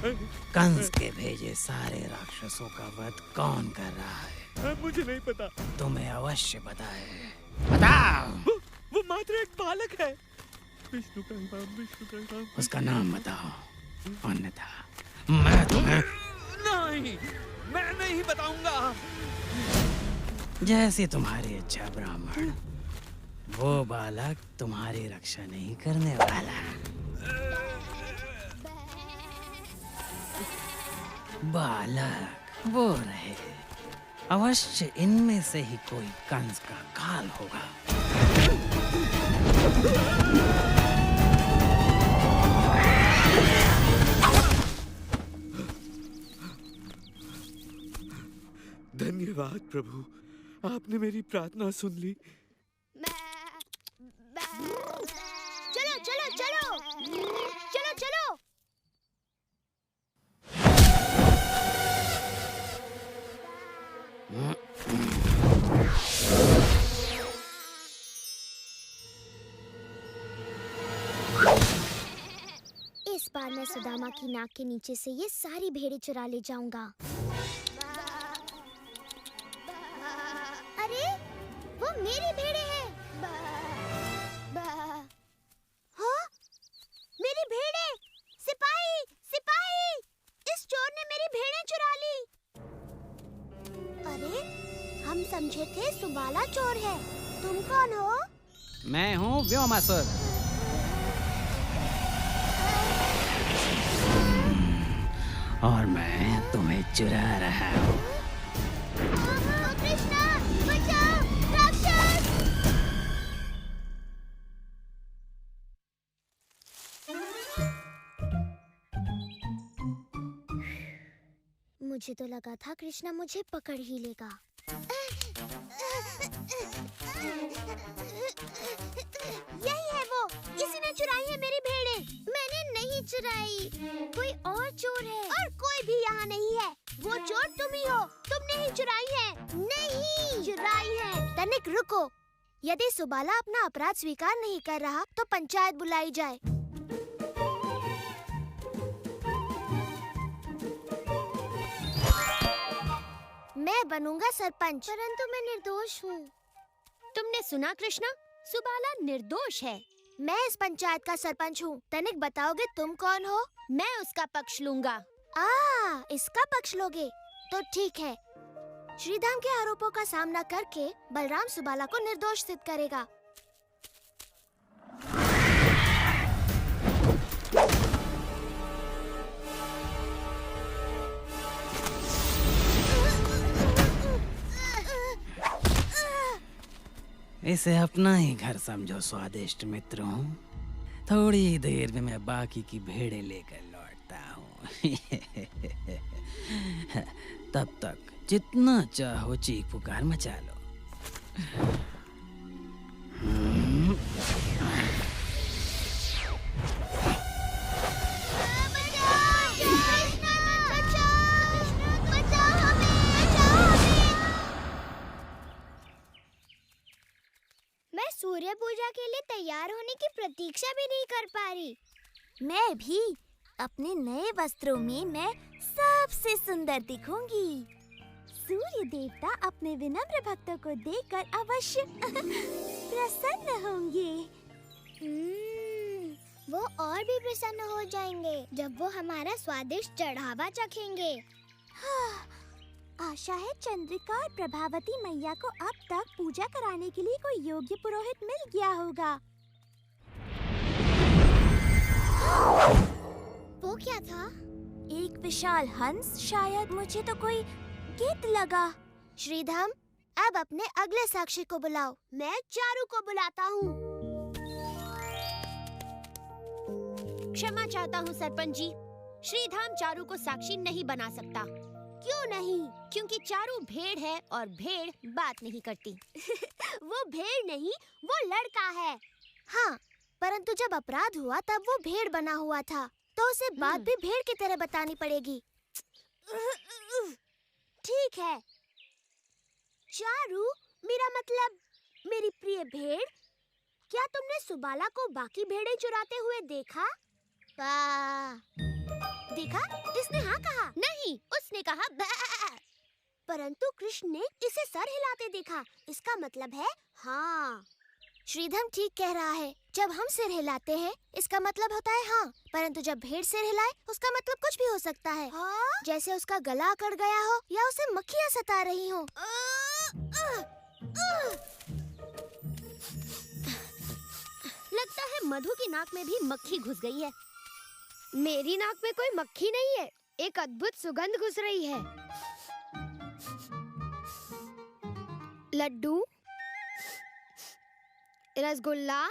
कंस के भेजे सारे राक्षसों का वध कौन कर रहा है? मुझे नहीं पता। तुम्हें अवश्य पता है। बताओ। वो मात्र एक बालक है। विष्णु का इमाम, विष्णु का इमाम। उसका नाम बताओ, अन्यथा मैं तुम्हें। नहीं, मैं नहीं बताऊंगा। जैसी तुम्हारी इच्छा ब्राह्मण। वो बालक तुम्हारी रक्षा नहीं करने वाला। बालक वो रहे, अवश्य इनमें से ही कोई कंस का काल होगा। धन्यवाद प्रभु, आपने मेरी प्रार्थना सुन ली। चलो चलो चलो चलो चलो। इस बार मैं सुदामा की नाक के नीचे से ये सारी भेड़ें चुरा ले जाऊंगा। अरे वो मेरी भेड़ें हैं। हाँ? मेरी भेड़ें! सिपाही! सिपाही! इस चोर ने मेरी भेड़ें चुरा ली। अरे हम समझे थे सुबाला चोर है। तुम कौन हो? मैं हूँ व्योमासुर। और मैं तुम्हें चुरा रहा हूँ। कृष्णा, बचाओ! राक्षस! मुझे तो लगा था कृष्णा मुझे पकड़ ही लेगा। यही है वो, किसी ने चुराई है मेरी भेड़ें। मैंने नहीं चुराई, कोई और चोर है। और कोई भी यहाँ नहीं है, वो चोर तुम ही हो। तुमने ही चुराई है। नहीं, चुराई है। तनिक रुको, यदि सुबाला अपना अपराध स्वीकार नहीं कर रहा तो पंचायत बुलाई जाए। मैं बनूंगा सरपंच, परंतु मैं निर्दोष हूँ। तुमने सुना कृष्णा, सुबाला निर्दोष है। मैं इस पंचायत का सरपंच हूँ। तनिक बताओगे तुम कौन हो? मैं उसका पक्ष लूंगा। इसका पक्ष लोगे तो ठीक है। श्रीधाम के आरोपों का सामना करके बलराम सुबाला को निर्दोष सिद्ध करेगा। इसे अपना ही घर समझो स्वादिष्ट मित्रों। थोड़ी देर में मैं बाकी की भेड़ें लेकर लौटता हूँ। तब तक जितना चाहो चीख पुकार मचा लो। मैं सूर्य पूजा के लिए तैयार होने की प्रतीक्षा भी नहीं कर पा रही। मैं भी अपने नए वस्त्रों में मैं सबसे सुंदर दिखूंगी। सूर्य देवता अपने विनम्र भक्तों को देखकर अवश्य प्रसन्न होंगे। वो और भी प्रसन्न हो जाएंगे जब वो हमारा स्वादिष्ट चढ़ावा चखेंगे। आशा है चंद्रिका और प्रभावती मैया को अब तक पूजा कराने के लिए कोई योग्य पुरोहित मिल गया होगा। वो क्या था? एक विशाल हंस शायद। मुझे तो कोई गीत लगा। श्रीधाम, अब अपने अगले साक्षी को बुलाओ। मैं चारू को बुलाता हूँ। क्षमा चाहता हूँ सरपंच जी, श्रीधाम चारू को साक्षी नहीं बना सकता। क्यों नहीं? क्योंकि चारू भेड़ है और भेड़ बात नहीं करती। वो भेड़ नहीं, वो लड़का है। हाँ, परंतु जब अपराध हुआ तब वो भेड़ बना हुआ था, तो उसे बात भी भेड़ की तरह बतानी पड़ेगी। ठीक है। चारू, मेरा मतलब मेरी प्रिय भेड़, क्या तुमने सुबाला को बाकी भेड़ें चुराते हुए देखा? देखा? इसने हाँ कहा। नहीं, उसने कहा बैं। परंतु कृष्ण ने इसे सर हिलाते देखा। इसका मतलब है हाँ। श्रीधम ठीक कह रहा है। जब हम सिर हिलाते हैं इसका मतलब होता है हाँ, परंतु जब भेड़ सिर हिलाए उसका मतलब कुछ भी हो सकता है। हाँ? जैसे उसका गला अकड़ गया हो या उसे मक्खियाँ सता रही हो। लगता है मधु की नाक में भी मक्खी घुस गई है। मेरी नाक में कोई मक्खी नहीं है, एक अद्भुत सुगंध घुस रही है। लड्डू, रसगुल्ला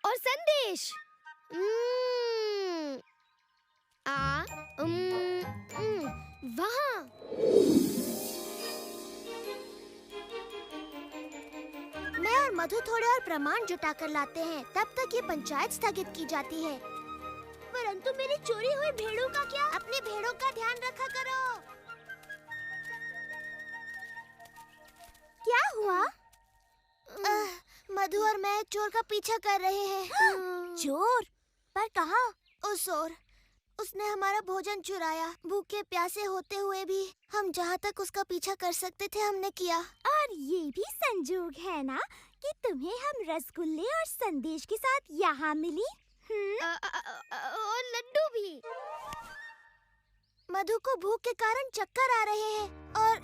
और संदेश। वहाँ मैं और मधु थोड़े और प्रमाण जुटा कर लाते हैं, तब तक ये पंचायत स्थगित की जाती है। परंतु मेरी चोरी हुई भेड़ों का क्या? अपनी भेड़ों का ध्यान रखा करो। क्या हुआ? मधु और मैं चोर का पीछा कर रहे हैं। चोर? पर कहाँ? उस ओर। उसने हमारा भोजन चुराया। भूखे प्यासे होते हुए भी हम जहाँ तक उसका पीछा कर सकते थे हमने किया। और ये भी संजोग है ना कि तुम्हें हम रसगुल्ले और संदेश के साथ यहाँ मिली। और लड्डू भी। मधु को भूख के कारण चक्कर आ रहे हैं और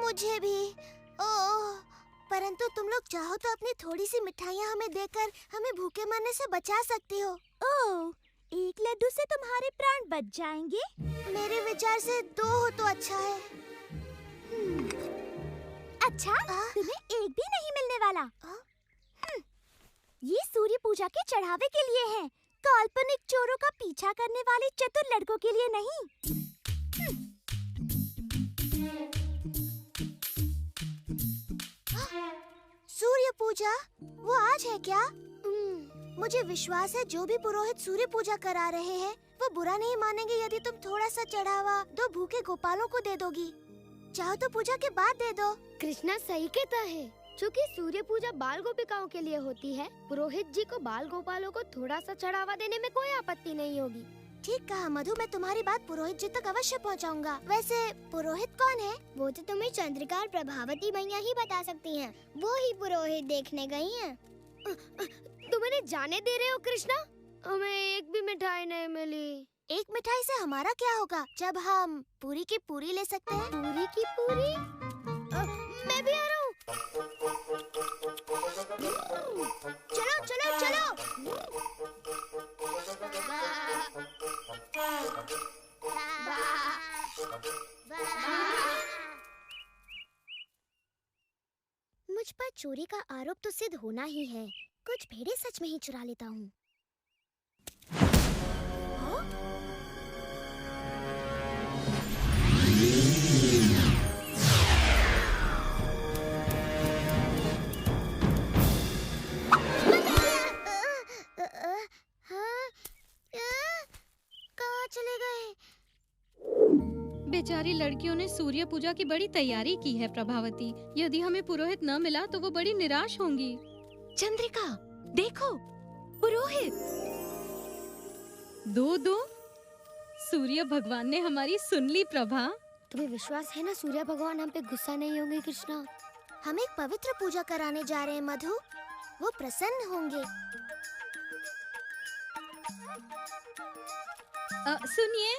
मुझे भी। ओह, परंतु तुम लोग चाहो तो अपनी थोड़ी सी मिठाइयाँ हमें देकर हमें भूखे मरने से बचा सकती हो। ओह, एक लड्डू से तुम्हारे प्राण बच जाएंगे। मेरे विचार से 2 हो तो अच्छा है। अच्छा, तुम्हें एक भी नहीं मिलने वाला। ये सूर्य पूजा के चढ़ावे के लिए है, काल्पनिक चोरों का पीछा करने वाले चतुर लड़कों के लिए नहीं। सूर्य पूजा? वो आज है क्या? मुझे विश्वास है जो भी पुरोहित सूर्य पूजा करा रहे हैं वो बुरा नहीं मानेंगे यदि तुम थोड़ा सा चढ़ावा 2 भूखे गोपालों को दे दोगी। चाहो तो पूजा के बाद दे दो। कृष्णा सही कहता है। चूँकि सूर्य पूजा बाल गोपिकाओं के लिए होती है, पुरोहित जी को बाल गोपालों को थोड़ा सा चढ़ावा देने में कोई आपत्ति नहीं होगी। ठीक कहा मधु, मैं तुम्हारी बात पुरोहित जी तक अवश्य पहुंचाऊंगा। वैसे पुरोहित कौन है? वो तो तुम्हें चंद्रिका और प्रभावती मैया ही बता सकती हैं। वो ही पुरोहित देखने गई हैं। तुम इन्हें जाने दे रहे हो कृष्णा? हमें एक भी मिठाई नहीं मिली। एक मिठाई से हमारा क्या होगा जब हम पूरी की पूरी ले सकते हैं। पूरी की पूरी? मैं भी आ रहा हूँ। चलो चलो चलो। मुझ पर चोरी का आरोप तो सिद्ध होना ही है। कुछ भेड़ें सच में ही चुरा लेता हूँ। कहाँ चले गए? बेचारी लड़कियों ने सूर्य पूजा की बड़ी तैयारी की है प्रभावती। यदि हमें पुरोहित न मिला तो वो बड़ी निराश होंगी। चंद्रिका, देखो, पुरोहित। दो सूर्य भगवान ने हमारी सुन ली प्रभा। तुम्हें विश्वास है ना सूर्य भगवान हम पे गुस्सा नहीं होंगे कृष्णा? हम एक पवित्र पूजा कराने जा रहे हैं मधु, वो प्रसन्न होंगे। सुनिए,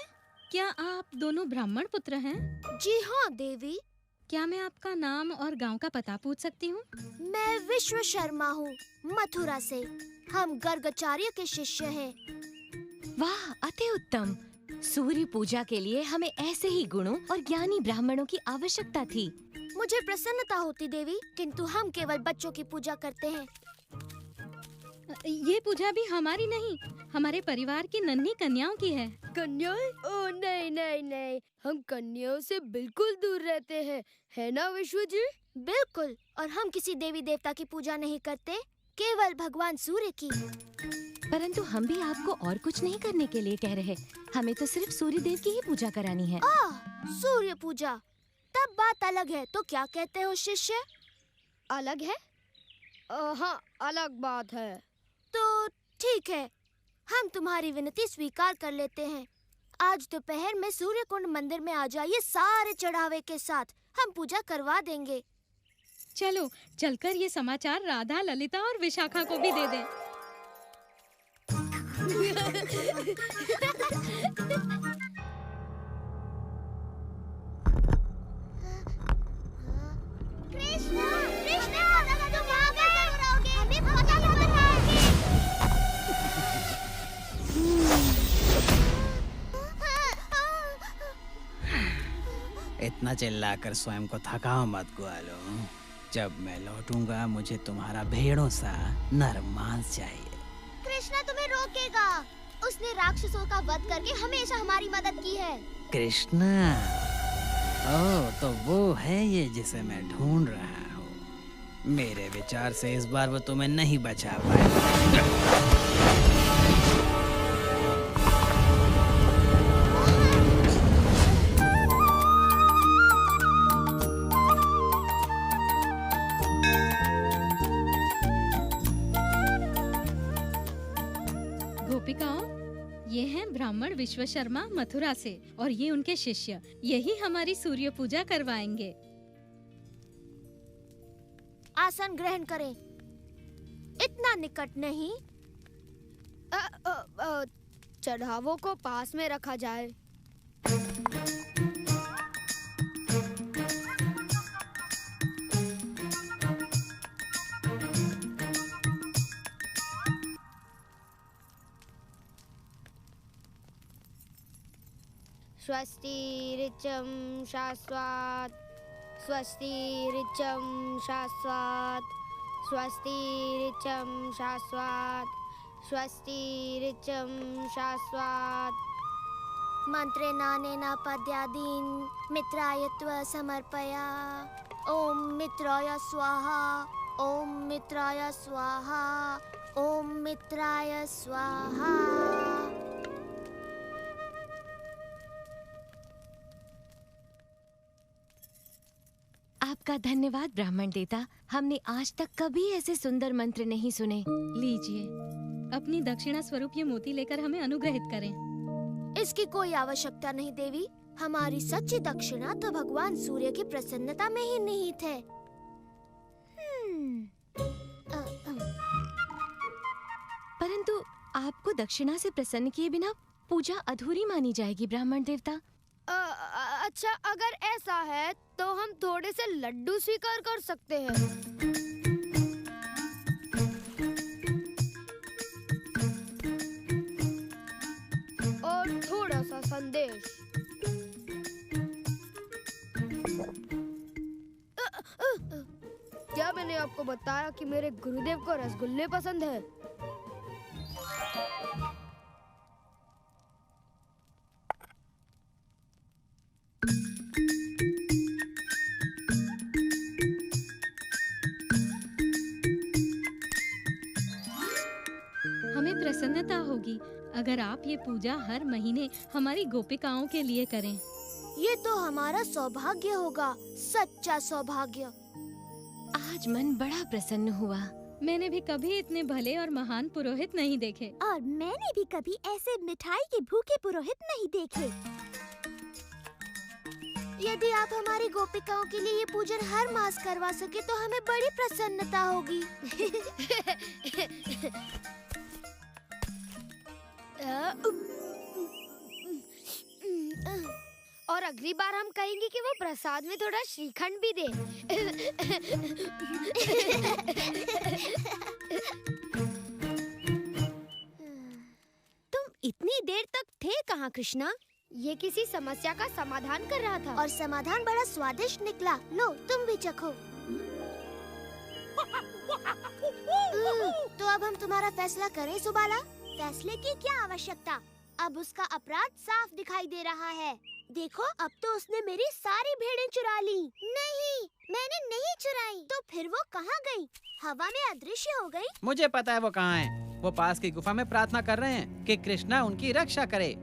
क्या आप दोनों ब्राह्मण पुत्र हैं? जी हाँ देवी। क्या मैं आपका नाम और गांव का पता पूछ सकती हूँ? मैं विश्व शर्मा हूँ, मथुरा से। हम गर्गाचार्य के शिष्य हैं। वाह, अति उत्तम। सूर्य पूजा के लिए हमें ऐसे ही गुणों और ज्ञानी ब्राह्मणों की आवश्यकता थी। मुझे प्रसन्नता होती देवी, किंतु हम केवल बच्चों की पूजा करते हैं। ये पूजा भी हमारी नहीं, हमारे परिवार की नन्ही कन्याओं की है। कन्याएं? ओह नहीं नहीं नहीं, हम कन्याओं से बिल्कुल दूर रहते हैं, है ना विश्व जी? बिल्कुल। और हम किसी देवी देवता की पूजा नहीं करते, केवल भगवान सूर्य की। परंतु हम भी आपको और कुछ नहीं करने के लिए कह रहे, हमें तो सिर्फ सूर्य देव की ही पूजा करानी है। सूर्य पूजा? तब बात अलग है। तो क्या कहते हो शिष्य? अलग है? हाँ, अलग बात है। तो ठीक है, हम तुम्हारी विनती स्वीकार कर लेते हैं। आज दोपहर में सूर्य कुंड मंदिर में आ जाइए सारे चढ़ावे के साथ। हम पूजा करवा देंगे। चलो चलकर ये समाचार राधा, ललिता और विशाखा को भी दे दें। कृष्णा, कृष्णा, तुम यहाँ कैसे रहोगे? हमें पता है। इतना चिल्लाकर स्वयं को थकाओ मत ग्वालो। जब मैं लौटूंगा मुझे तुम्हारा भेड़ों सा नरम मांस चाहिए। कृष्णा तुम्हें रोकेगा। उसने राक्षसों का वध करके हमेशा हमारी मदद की है। कृष्णा, ओह तो वो है ये जिसे मैं ढूंढ रहा हूँ। मेरे विचार से इस बार वो तुम्हें नहीं बचा पाएगा। गोपिकाओं, ये हैं ब्राह्मण विश्वशर्मा मथुरा से और ये उनके शिष्य। यही हमारी सूर्य पूजा करवाएंगे। आसन ग्रहण करें। इतना निकट नहीं। चढ़ावों को पास में रखा जाए। स्वस्ति ऋचं शाश्वत, स्वस्ति ऋचं शाश्वत, स्वस्ति ऋचं शाश्वत, स्वस्ति ऋचं शाश्वत। मंत्रेणानेन पद्यादीन् मित्राय त्व समर्पया। ओम मित्राय स्वाहा, ओम मित्राय स्वाहा, ओम मित्राय स्वाहा। आपका धन्यवाद ब्राह्मण देवता। हमने आज तक कभी ऐसे सुंदर मंत्र नहीं सुने। लीजिए, अपनी दक्षिणा स्वरूप ये मोती लेकर हमें अनुग्रहित करें। इसकी कोई आवश्यकता नहीं देवी। हमारी सच्ची दक्षिणा तो भगवान सूर्य की प्रसन्नता में ही निहित है। परंतु आपको दक्षिणा से प्रसन्न किए बिना पूजा अधूरी मानी जाएगी ब्राह्मण देवता। अच्छा, अगर ऐसा है तो हम थोड़े से लड्डू स्वीकार कर सकते हैं। और थोड़ा सा संदेश। क्या मैंने आपको बताया कि मेरे गुरुदेव को रसगुल्ले पसंद है? हमें प्रसन्नता होगी अगर आप ये पूजा हर महीने हमारी गोपिकाओं के लिए करें। ये तो हमारा सौभाग्य होगा, सच्चा सौभाग्य। आज मन बड़ा प्रसन्न हुआ। मैंने भी कभी इतने भले और महान पुरोहित नहीं देखे। और मैंने भी कभी ऐसे मिठाई के भूखे पुरोहित नहीं देखे। यदि आप हमारी गोपिकाओं के लिए ये पूजन हर मास करवा सके तो हमें बड़ी प्रसन्नता होगी। और अगली बार हम कहेंगे कि वो प्रसाद में थोड़ा श्रीखंड भी दे। तुम इतनी देर तक थे कहाँ कृष्णा? ये किसी समस्या का समाधान कर रहा था। और समाधान बड़ा स्वादिष्ट निकला। लो तुम भी चखो। तो अब हम तुम्हारा फैसला करें सुबाला? फैसले की क्या आवश्यकता? अब उसका अपराध साफ दिखाई दे रहा है। देखो, अब तो उसने मेरी सारी भेड़ें चुरा ली। नहीं, मैंने नहीं चुराई। तो फिर वो कहाँ गई? हवा में अदृश्य हो गई? मुझे पता है वो कहाँ है। वो पास की गुफा में प्रार्थना कर रहे हैं कि कृष्णा उनकी रक्षा करे।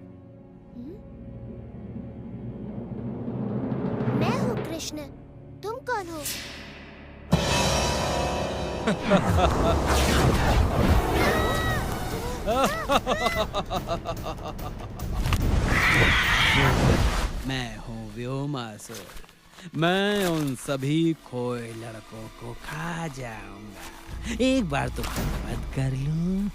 मैं हूँ कृष्ण। तुम कौन हो? मैं हूँ व्योमासुर। मैं उन सभी खोए लड़कों को खा जाऊंगा। एक बार तो बर्बाद कर लूं।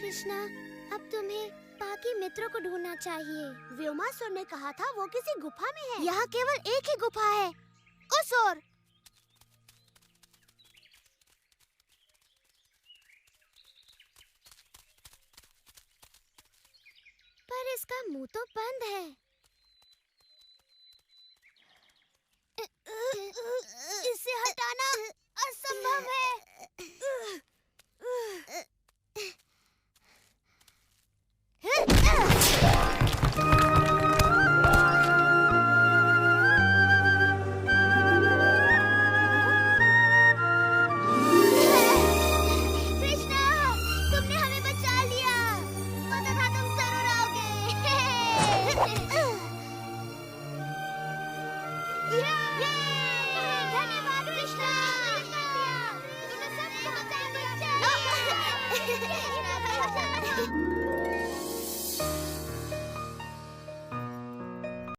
कृष्णा, अब तुम्हें बाकी मित्रों को ढूंढना चाहिए। व्योमासुर ने कहा था वो किसी गुफा में है। यहाँ केवल एक ही गुफा है, उस ओर। पर इसका मुंह तो बंद है। इसे हटाना असंभव है। कृष्णा, तुमने हमें बचा लिया। पता था तुम जरूर आओगे। धन्यवाद कृष्णा। तुमने सबको बचा लिया।